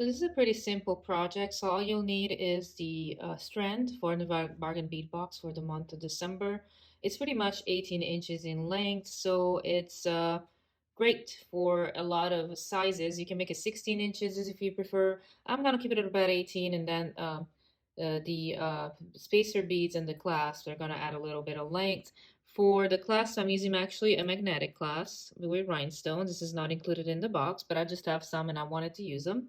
So this is a pretty simple project. So all you'll need is the strand for the bargain bead box for the month of December. It's pretty much 18 inches in length, so it's great for a lot of sizes. You can make it 16 inches if you prefer. I'm gonna keep it at about 18, and then the spacer beads and the clasps are gonna add a little bit of length. For the clasp, I'm using actually a magnetic clasp with rhinestones. This is not included in the box, but I just have some and I wanted to use them.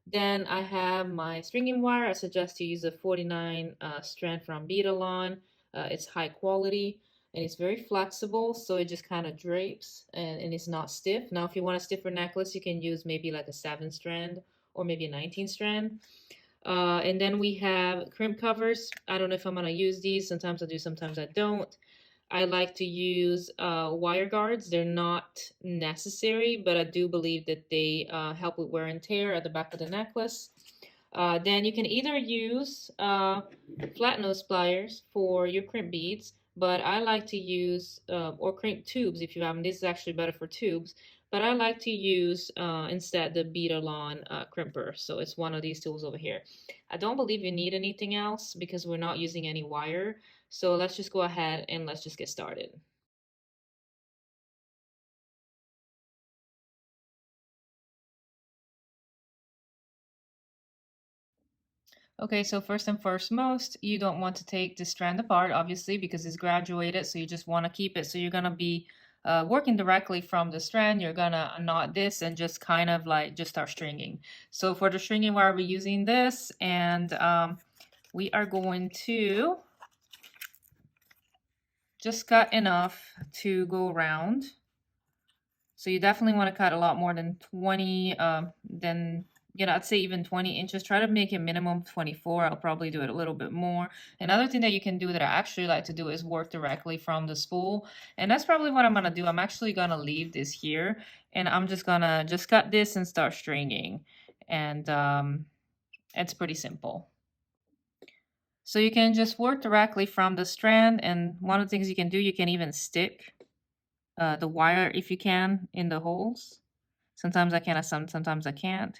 Then I have my stringing wire. I suggest you use a 49 strand from Beadalon. It's high quality and it's very flexible, so it just kind of drapes and it's not stiff. Now, if you want a stiffer necklace, you can use maybe like a 7 strand or maybe a 19 strand. And then we have crimp covers. I don't know if I'm going to use these. Sometimes I do, sometimes I don't. I like to use wire guards. They're not necessary, but I do believe that they help with wear and tear at the back of the necklace. Then you can either use flat nose pliers for your crimp beads, but I like to use, or crimp tubes if you have them. This is actually better for tubes, but I like to use instead the Beadalon crimper. So it's one of these tools over here. I don't believe you need anything else because we're not using any wire. So let's just go ahead and let's just get started. Okay, so first and foremost, you don't want to take the strand apart, obviously, because it's graduated, so you just want to keep it. So you're going to be working directly from the strand. You're going to knot this and just kind of like just start stringing. So for the stringing wire, we're using this, and we are going to just cut enough to go around. So you definitely want to cut a lot more than 20, I'd say even 20 inches. Try to make it minimum 24. I'll probably do it a little bit more. Another thing that you can do that I actually like to do is work directly from the spool. And that's probably what I'm going to do. I'm actually going to leave this here. And I'm just going to just cut this and start stringing. And it's pretty simple. So you can just work directly from the strand. And one of the things you can do, you can even stick the wire if you can in the holes. Sometimes I can, sometimes I can't.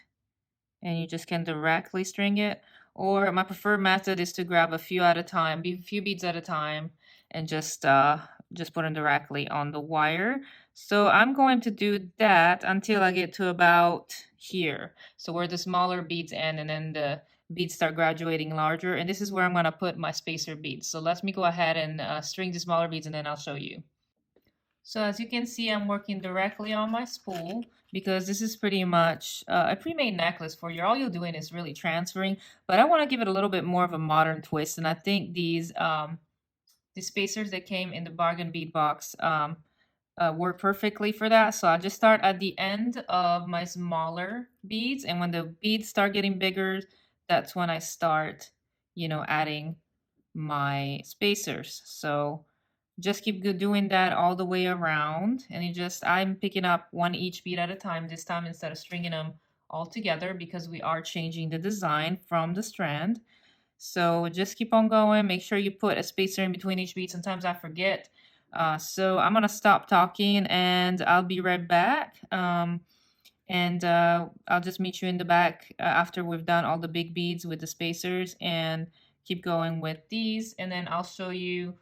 And you just can directly string it. Or my preferred method is to grab a few at a time, a few beads at a time, and just put them directly on the wire. So I'm going to do that until I get to about here. So where the smaller beads end and then the beads start graduating larger. And this is where I'm going to put my spacer beads. So let me go ahead and string the smaller beads and then I'll show you. So as you can see, I'm working directly on my spool because this is pretty much a pre-made necklace for you. All you're doing is really transferring, but I want to give it a little bit more of a modern twist. And I think these spacers that came in the bargain bead box work perfectly for that. So I just start at the end of my smaller beads. And when the beads start getting bigger, that's when I start, adding my spacers. So just keep doing that all the way around. And I'm picking up one each bead at a time this time instead of stringing them all together because we are changing the design from the strand. So just keep on going. Make sure you put a spacer in between each bead. Sometimes I forget. So I'm going to stop talking and I'll be right back. And I'll just meet you in the back after we've done all the big beads with the spacers and keep going with these. And then I'll show you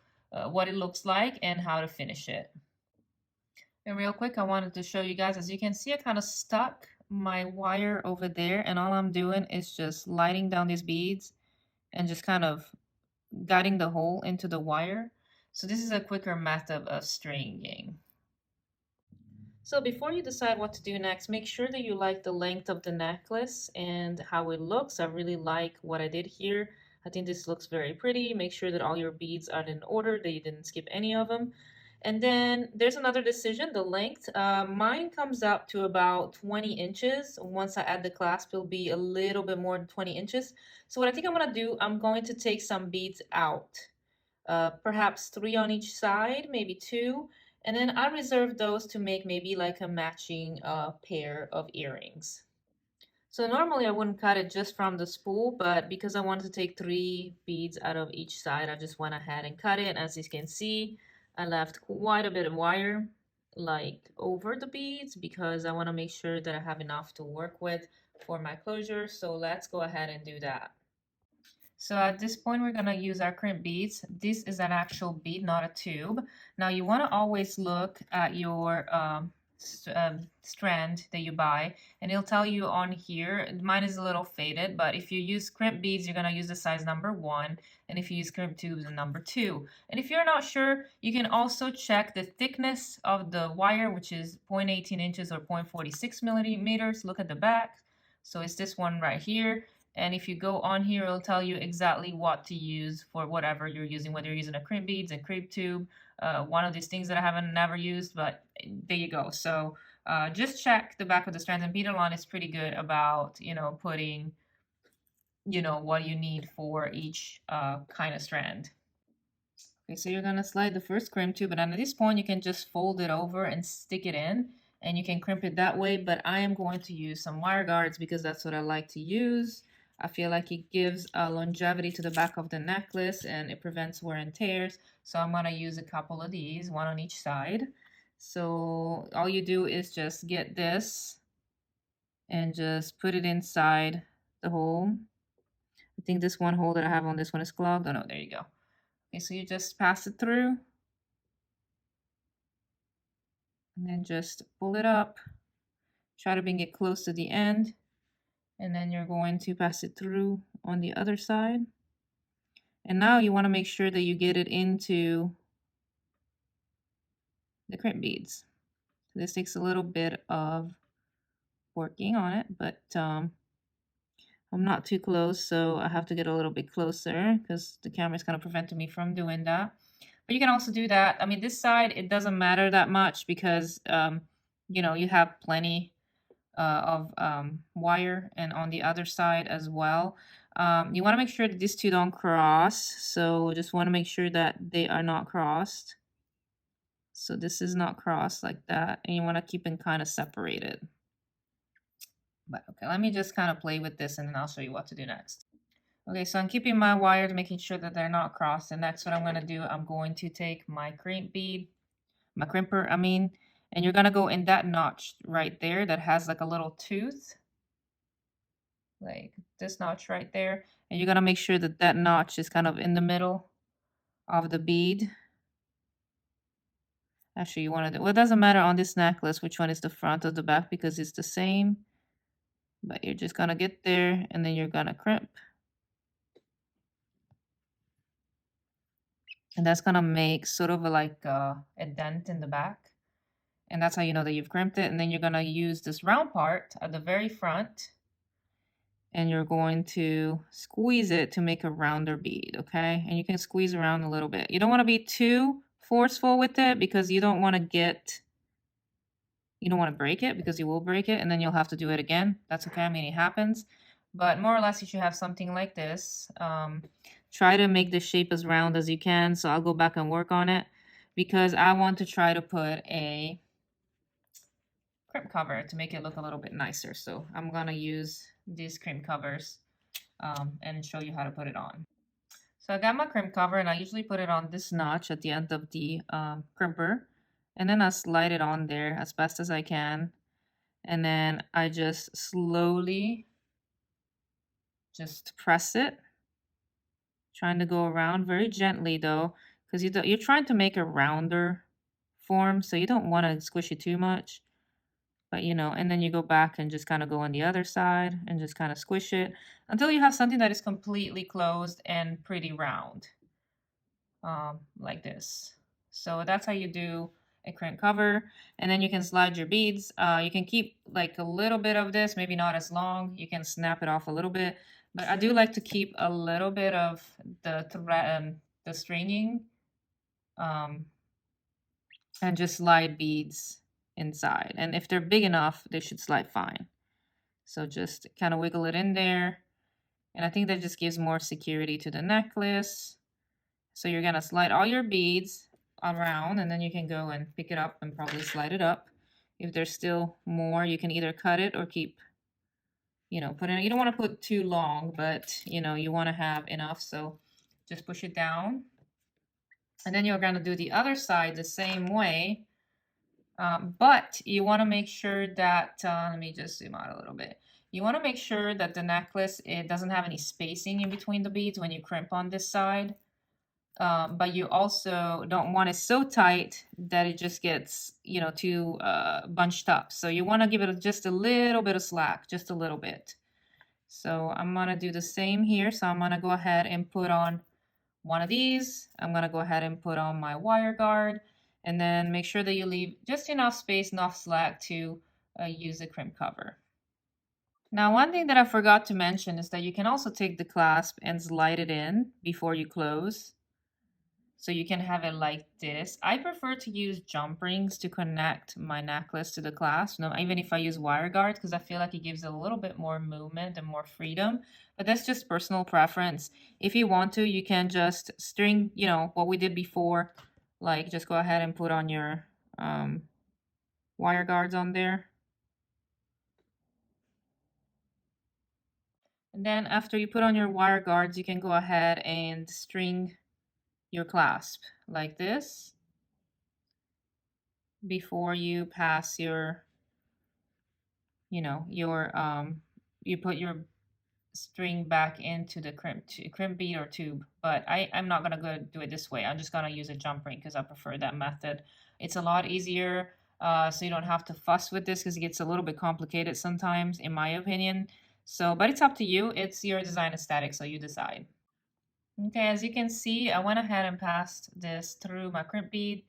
what it looks like and how to finish it. And real quick, I wanted to show you guys, as you can see, I kind of stuck my wire over there and all I'm doing is just lighting down these beads and just kind of guiding the hole into the wire. So this is a quicker method of stringing. So before you decide what to do next, make sure that you like the length of the necklace and how it looks. I really like what I did here. I think this looks very pretty. Make sure that all your beads are in order, that you didn't skip any of them. And then there's another decision, the length. Mine comes up to about 20 inches. Once I add the clasp, it'll be a little bit more than 20 inches. So what I think I'm going to do, I'm going to take some beads out. Perhaps 3 on each side, maybe 2. And then I reserve those to make maybe like a matching pair of earrings. So normally I wouldn't cut it just from the spool, but because I wanted to take 3 beads out of each side, I just went ahead and cut it. As you can see, I left quite a bit of wire like over the beads because I want to make sure that I have enough to work with for my closure. So let's go ahead and do that. So at this point, we're going to use our crimp beads. This is an actual bead, not a tube. Now you want to always look at your strand that you buy, and it'll tell you on here. Mine is a little faded, but if you use crimp beads, you're going to use the size number 1, and if you use crimp tubes, the number 2. And if you're not sure, you can also check the thickness of the wire, which is 0.18 inches or 0.46 millimeters. Look at the back. So it's this one right here. And if you go on here, it'll tell you exactly what to use for whatever you're using, whether you're using a crimp beads and crimp tube, one of these things that I haven't never used, but there you go. So just check the back of the strands, and Beadalon is pretty good about, putting, what you need for each kind of strand. Okay, so you're gonna slide the first crimp tube, and at this point you can just fold it over and stick it in, and you can crimp it that way, but I am going to use some wire guards because that's what I like to use. I feel like it gives a longevity to the back of the necklace and it prevents wear and tears. So I'm going to use a couple of these, one on each side. So all you do is just get this and just put it inside the hole. I think this one hole that I have on this one is clogged. Oh no, there you go. Okay, so you just pass it through. And then just pull it up. Try to bring it close to the end. And then you're going to pass it through on the other side. And now you want to make sure that you get it into the crimp beads. This takes a little bit of working on it, but I'm not too close, so I have to get a little bit closer because the camera is kind of preventing me from doing that. But you can also do that. I mean, this side, it doesn't matter that much because, you have plenty of wire, and on the other side as well. You want to make sure that these two don't cross, so just want to make sure that they are not crossed. So this is not crossed like that, and you want to keep them kind of separated. But okay, let me just kind of play with this and then I'll show you what to do next. Okay, so I'm keeping my wires, making sure that they're not crossed. And next what I'm going to do, I'm going to take my crimp bead, my crimper, and you're going to go in that notch right there that has like a little tooth. Like this notch right there. And you're going to make sure that that notch is kind of in the middle of the bead. Actually, you want to do, well, it doesn't matter on this necklace which one is the front or the back because it's the same. But you're just going to get there and then you're going to crimp. And that's going to make sort of like a dent in the back. And that's how you know that you've crimped it. And then you're going to use this round part at the very front. And you're going to squeeze it to make a rounder bead, okay? And you can squeeze around a little bit. You don't want to be too forceful with it because you don't want to break it because you will break it and then you'll have to do it again. That's okay, I mean, it happens. But more or less, you should have something like this. Try to make the shape as round as you can. So I'll go back and work on it because I want to try to put a crimp cover to make it look a little bit nicer. So I'm going to use these crimp covers and show you how to put it on. So I got my crimp cover and I usually put it on this notch at the end of the crimper. And then I slide it on there as fast as I can. And then I just slowly just press it. Trying to go around very gently though, because you're trying to make a rounder form. So you don't want to squish it too much. But and then you go back and just kind of go on the other side and just kind of squish it until you have something that is completely closed and pretty round. Like this. So that's how you do a crimp cover. And then you can slide your beads. You can keep like a little bit of this, maybe not as long. You can snap it off a little bit. But I do like to keep a little bit of the thread, the stringing, and just slide beads inside. And if they're big enough, they should slide fine. So just kind of wiggle it in there. And I think that just gives more security to the necklace. So you're going to slide all your beads around and then you can go and pick it up and probably slide it up. If there's still more, you can either cut it or keep, put in. You don't want to put too long, but you want to have enough. So just push it down. And then you're going to do the other side the same way. But you want to make sure that, let me just zoom out a little bit. You want to make sure that the necklace, it doesn't have any spacing in between the beads when you crimp on this side. But you also don't want it so tight that it just gets, you know, too bunched up. So you want to give it just a little bit of slack, just a little bit. So I'm going to do the same here. So I'm going to go ahead and put on one of these. I'm going to go ahead and put on my wire guard, and then make sure that you leave just enough space, enough slack to use the crimp cover. Now, one thing that I forgot to mention is that you can also take the clasp and slide it in before you close. So you can have it like this. I prefer to use jump rings to connect my necklace to the clasp. No, even if I use wire guards, because I feel like it gives a little bit more movement and more freedom. But that's just personal preference. If you want to, you can just string, you know, what we did before. Like just go ahead and put on your wire guards on there. And then after you put on your wire guards, you can go ahead and string your clasp like this before you pass your, you know, your you put your string back into the crimp bead or tube. But I'm not gonna go do it this way. I'm just gonna use a jump ring because I prefer that method. It's a lot easier, so you don't have to fuss with this because it gets a little bit complicated sometimes, in my opinion. So, but it's up to you. It's your design aesthetic, so you decide. Okay, as you can see, I went ahead and passed this through my crimp bead,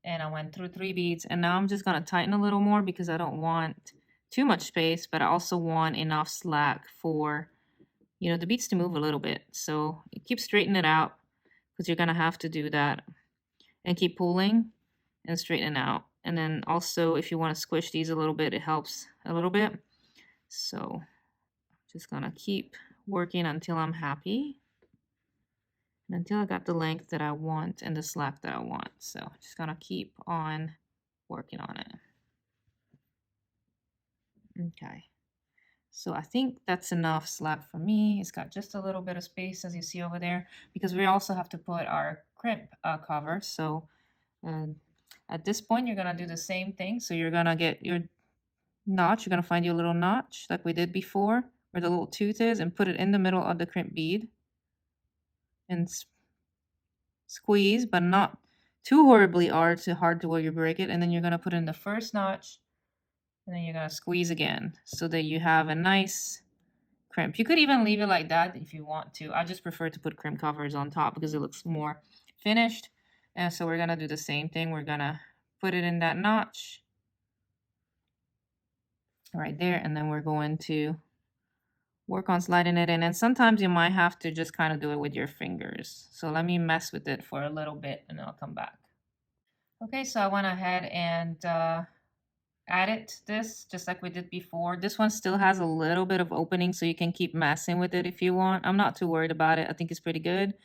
and I went through 3 beads, and now I'm just going to tighten a little more because I don't want too much space, but I also want enough slack for, you know, the beads to move a little bit. So keep straightening it out because you're going to have to do that, and keep pulling and straightening out. And then also, if you want to squish these a little bit, it helps a little bit. So just going to keep working until I'm happy. Until I got the length that I want and the slack that I want. So just gonna keep on working on it. Okay, so I think that's enough slack for me. It's got just a little bit of space, as you see over there, because we also have to put our crimp cover. So at this point, you're gonna do the same thing. So you're gonna get your notch. You're gonna find your little notch like we did before, where the little tooth is, and put it in the middle of the crimp bead. And squeeze, but not too horribly hard to where you break it. And then you're going to put in the first notch, and then you're going to squeeze again so that you have a nice crimp. You could even leave it like that if you want to. I just prefer to put crimp covers on top because it looks more finished. And so we're going to do the same thing. We're going to put it in that notch right there, and then we're going to work on sliding it in. And sometimes you might have to just kind of do it with your fingers. So let me mess with it for a little bit and I'll come back. Okay, so I went ahead and added this just like we did before. This one still has a little bit of opening, so you can keep messing with it if you want. I'm not too worried about it. I think it's pretty good.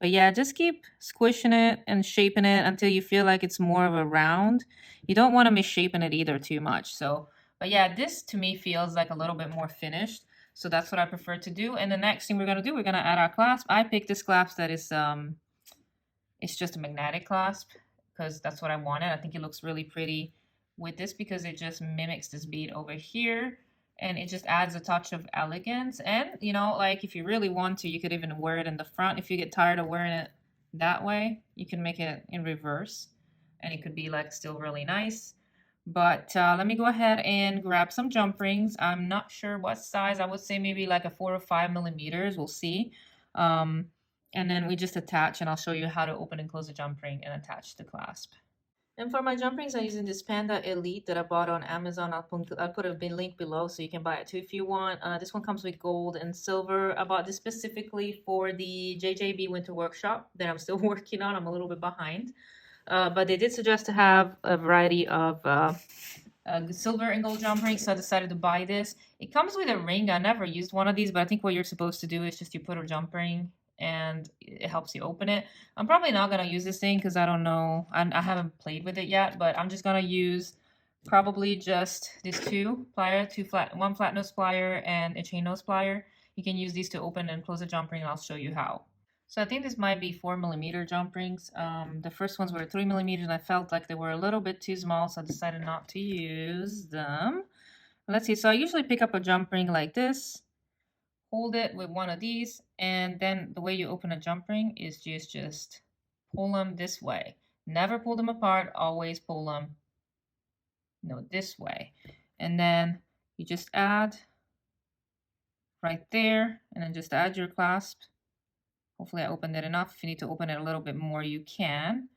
But yeah, just keep squishing it and shaping it until you feel like it's more of a round. You don't want to misshapen it either too much. So, but yeah, this to me feels like a little bit more finished. So that's what I prefer to do. And the next thing we're going to do, we're going to add our clasp. I picked this clasp that is, it's just a magnetic clasp because that's what I wanted. I think it looks really pretty with this because it just mimics this bead over here. And it just adds a touch of elegance. And, you know, like if you really want to, you could even wear it in the front. If you get tired of wearing it that way, you can make it in reverse. And it could be like still really nice. But let me go ahead and grab some jump rings. I'm not sure what size. I would say maybe like a 4 or 5 millimeters. We'll see. And then we just attach, and I'll show you how to open and close the jump ring and attach the clasp. And for my jump rings, I'm using this Panda Elite that I bought on Amazon. I'll put a link below so you can buy it too if you want. This one comes with gold and silver. I bought this specifically for the JJB Winter Workshop that I'm still working on. I'm a little bit behind. But they did suggest to have a variety of silver and gold jump rings, so I decided to buy this. It comes with a ring. I never used one of these, but I think what you're supposed to do is just you put a jump ring and it helps you open it. I'm probably not going to use this thing because I don't know. I haven't played with it yet, but I'm just going to use probably just these one flat nose plier and a chain nose plier. You can use these to open and close a jump ring, and I'll show you how. So I think this might be 4 millimeter jump rings. The first ones were 3 millimeters, and I felt like they were a little bit too small, so I decided not to use them. Let's see. So I usually pick up a jump ring like this, hold it with one of these, and then the way you open a jump ring is just pull them this way. Never pull them apart, always pull them, this way. And then you just add right there, and then just add your clasp. Hopefully I opened it enough. If you need to open it a little bit more, you can.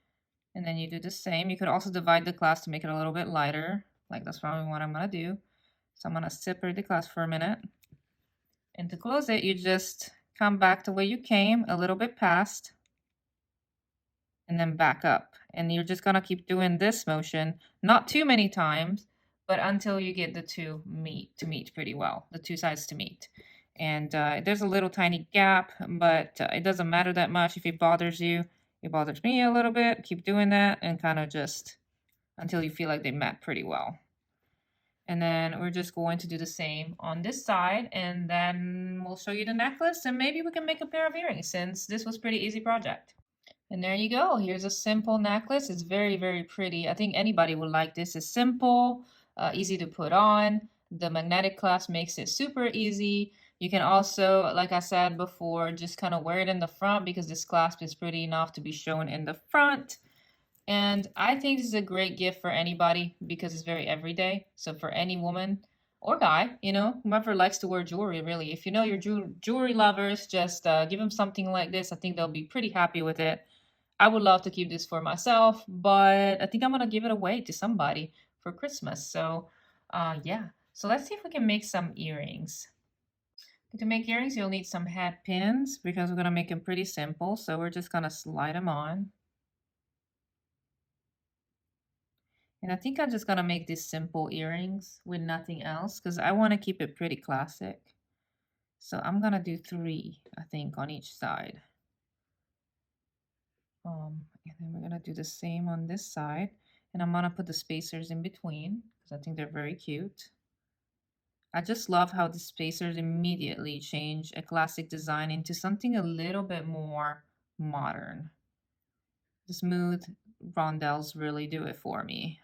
And then you do the same. You could also divide the clasp to make it a little bit lighter. Like that's probably what I'm gonna do. So I'm gonna separate the clasp for a minute. And to close it, you just come back the way you came, a little bit past, and then back up. And you're just gonna keep doing this motion, not too many times, but until you get the two meet pretty well, the two sides to meet. And there's a little tiny gap, but it doesn't matter that much if it bothers you. It bothers me a little bit. Keep doing that and kind of just until you feel like they met pretty well. And then we're just going to do the same on this side, and then we'll show you the necklace, and maybe we can make a pair of earrings since this was a pretty easy project. And there you go. Here's a simple necklace. It's very, very pretty. I think anybody would like this. It's simple, easy to put on. The magnetic clasp makes it super easy. You can also, like I said before, just kind of wear it in the front because this clasp is pretty enough to be shown in the front. And I think this is a great gift for anybody because it's very everyday. So for any woman or guy, whoever likes to wear jewelry, really. If you know your jewelry lovers, just give them something like this. I think they'll be pretty happy with it. I would love to keep this for myself, but I think I'm going to give it away to somebody for Christmas. So yeah. So let's see if we can make some earrings. To make earrings, you'll need some head pins because we're going to make them pretty simple. So we're just going to slide them on. And I think I'm just going to make these simple earrings with nothing else because I want to keep it pretty classic. So I'm going to do 3, I think, on each side. And then we're going to do the same on this side. And I'm going to put the spacers in between because I think they're very cute. I just love how the spacers immediately change a classic design into something a little bit more modern. The smooth rondelles really do it for me.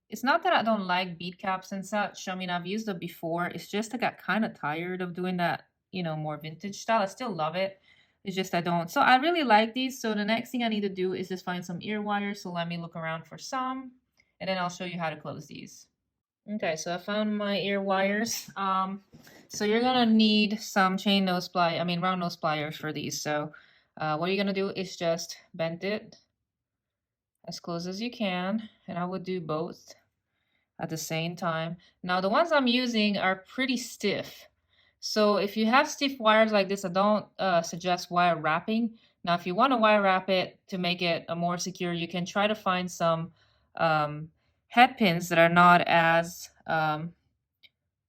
It's not that I don't like bead caps and such. I mean, I've used them before. It's just I got kind of tired of doing that, more vintage style. I still love it. It's just I don't. So I really like these. So the next thing I need to do is just find some ear wires. So let me look around for some, and then I'll show you how to close these. Okay, so I found my ear wires. So you're gonna need some round nose pliers for these. So what you're gonna do is just bend it as close as you can, and I would do both at the same time. Now the ones I'm using are pretty stiff. So if you have stiff wires like this, I don't suggest wire wrapping. Now if you want to wire wrap it to make it more secure, you can try to find some head pins that are not as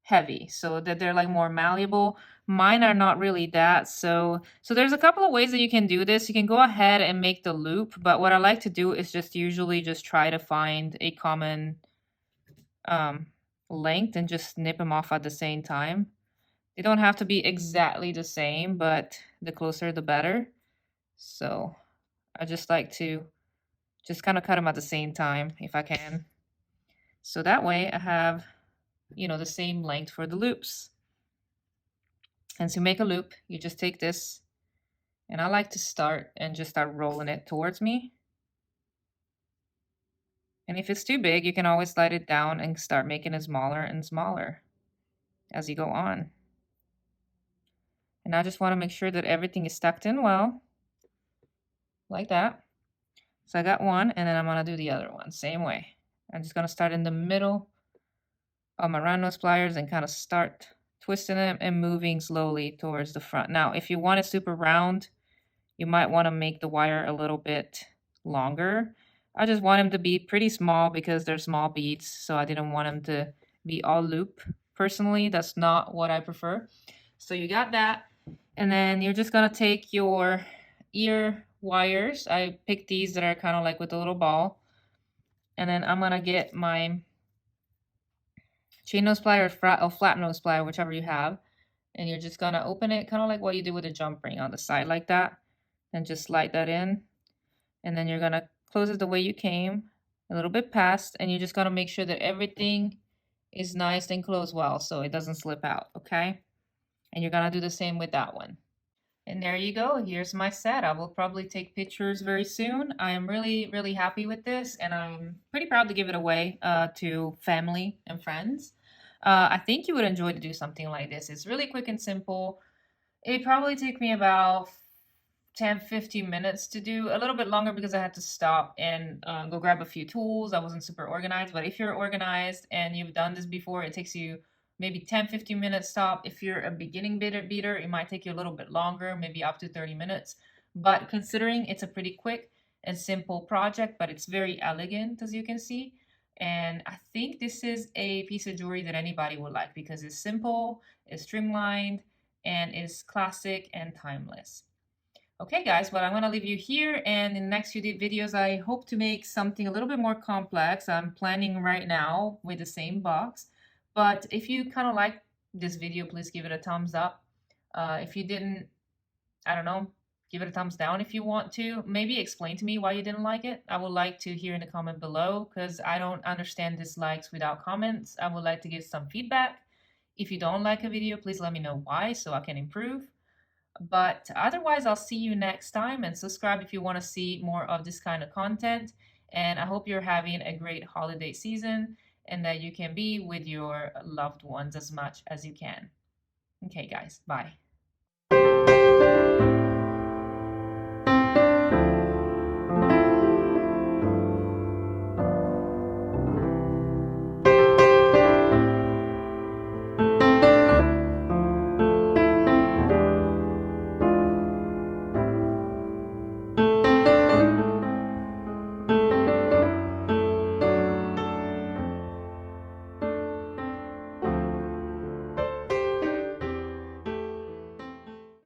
heavy, so that they're like more malleable. Mine are not really that. So there's a couple of ways that you can do this. You can go ahead and make the loop, but what I like to do is usually just try to find a common length and just snip them off at the same time. They don't have to be exactly the same, but the closer the better. So I just like to just kind of cut them at the same time if I can. So that way I have, the same length for the loops. And to make a loop, you just take this, and I like to start rolling it towards me. And if it's too big, you can always slide it down and start making it smaller and smaller as you go on. And I just want to make sure that everything is tucked in well, like that. So I got one, and then I'm going to do the other one, same way. I'm just going to start in the middle of my round nose pliers and kind of start twisting them and moving slowly towards the front. Now, if you want it super round, you might want to make the wire a little bit longer. I just want them to be pretty small because they're small beads, so I didn't want them to be all loop. Personally, that's not what I prefer. So you got that, and then you're just going to take your ear wires. I picked these that are kind of like with a little ball, and then I'm going to get my chain nose plier or flat nose plier, whichever you have, and you're just going to open it kind of like what you do with a jump ring on the side like that, and just slide that in, and then you're gonna close it the way you came, a little bit past, and you're just gonna make sure that everything is nice and closed well so it doesn't slip out, okay? And you're gonna do the same with that one. And there you go. Here's my set. I will probably take pictures very soon. I am really, really happy with this, and I'm pretty proud to give it away to family and friends. I think you would enjoy to do something like this. It's really quick and simple. It probably take me about 10-15 minutes to do, a little bit longer because I had to stop and go grab a few tools. I wasn't super organized, but if you're organized and you've done this before, it takes you maybe 10-15 minutes stop. If you're a beginning beater, it might take you a little bit longer, maybe up to 30 minutes. But considering it's a pretty quick and simple project, but it's very elegant, as you can see. And I think this is a piece of jewelry that anybody would like because it's simple, it's streamlined, and is classic and timeless. Okay, guys, well, I'm going to leave you here, and in the next few videos, I hope to make something a little bit more complex. I'm planning right now with the same box, but if you kind of like this video, please give it a thumbs up. If you didn't, I don't know, give it a thumbs down if you want to. Maybe explain to me why you didn't like it. I would like to hear in the comment below because I don't understand dislikes without comments. I would like to give some feedback. If you don't like a video, please let me know why so I can improve. But otherwise, I'll see you next time, and subscribe if you want to see more of this kind of content. And I hope you're having a great holiday season and that you can be with your loved ones as much as you can. Okay, guys, bye.